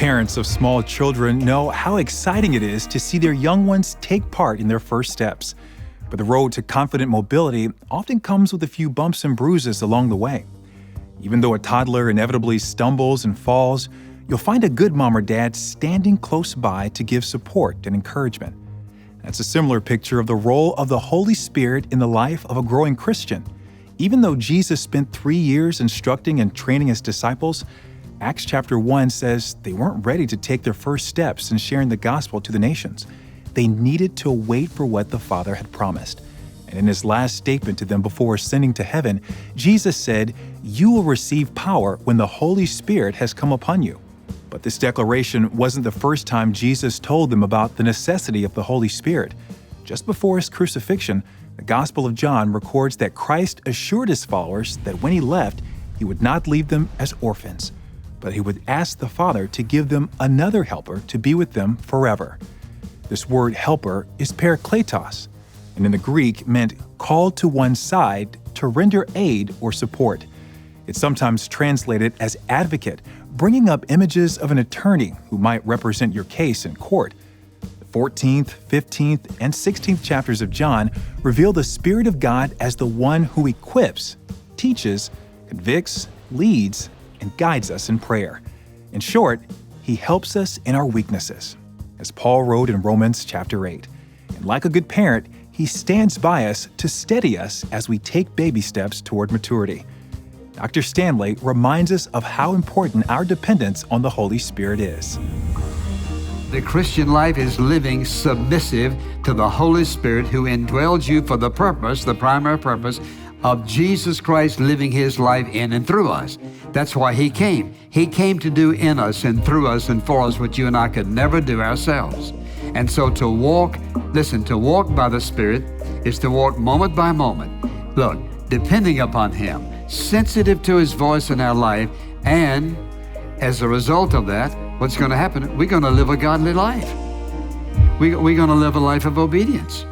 Parents of small children know how exciting it is to see their young ones take part in their first steps. But the road to confident mobility often comes with a few bumps and bruises along the way. Even though a toddler inevitably stumbles and falls, you'll find a good mom or dad standing close by to give support and encouragement. That's a similar picture of the role of the Holy Spirit in the life of a growing Christian. Even though Jesus spent 3 years instructing and training his disciples, Acts chapter 1 says they weren't ready to take their first steps in sharing the gospel to the nations. They needed to wait for what the Father had promised. And in his last statement to them before ascending to heaven, Jesus said, "You will receive power when the Holy Spirit has come upon you." But this declaration wasn't the first time Jesus told them about the necessity of the Holy Spirit. Just before his crucifixion, the Gospel of John records that Christ assured his followers that when he left, he would not leave them as orphans, but he would ask the Father to give them another helper to be with them forever. This word helper is Parakletos, and in the Greek meant called to one side to render aid or support. It's sometimes translated as advocate, bringing up images of an attorney who might represent your case in court. The 14th, 15th, and 16th chapters of John reveal the Spirit of God as the one who equips, teaches, convicts, leads, and guides us in prayer. In short, he helps us in our weaknesses, as Paul wrote in Romans chapter 8. And like a good parent, he stands by us to steady us as we take baby steps toward maturity. Dr. Stanley reminds us of how important our dependence on the Holy Spirit is. The Christian life is living submissive to the Holy Spirit who indwells you for the purpose, the primary purpose, of Jesus Christ living his life in and through us. That's why he came. He came to do in us and through us and for us what you and I could never do ourselves. And so to walk by the Spirit is to walk moment by moment. Look, depending upon him, sensitive to his voice in our life, and as a result of that, what's going to happen? We're going to live a godly life. We're going to live a life of obedience.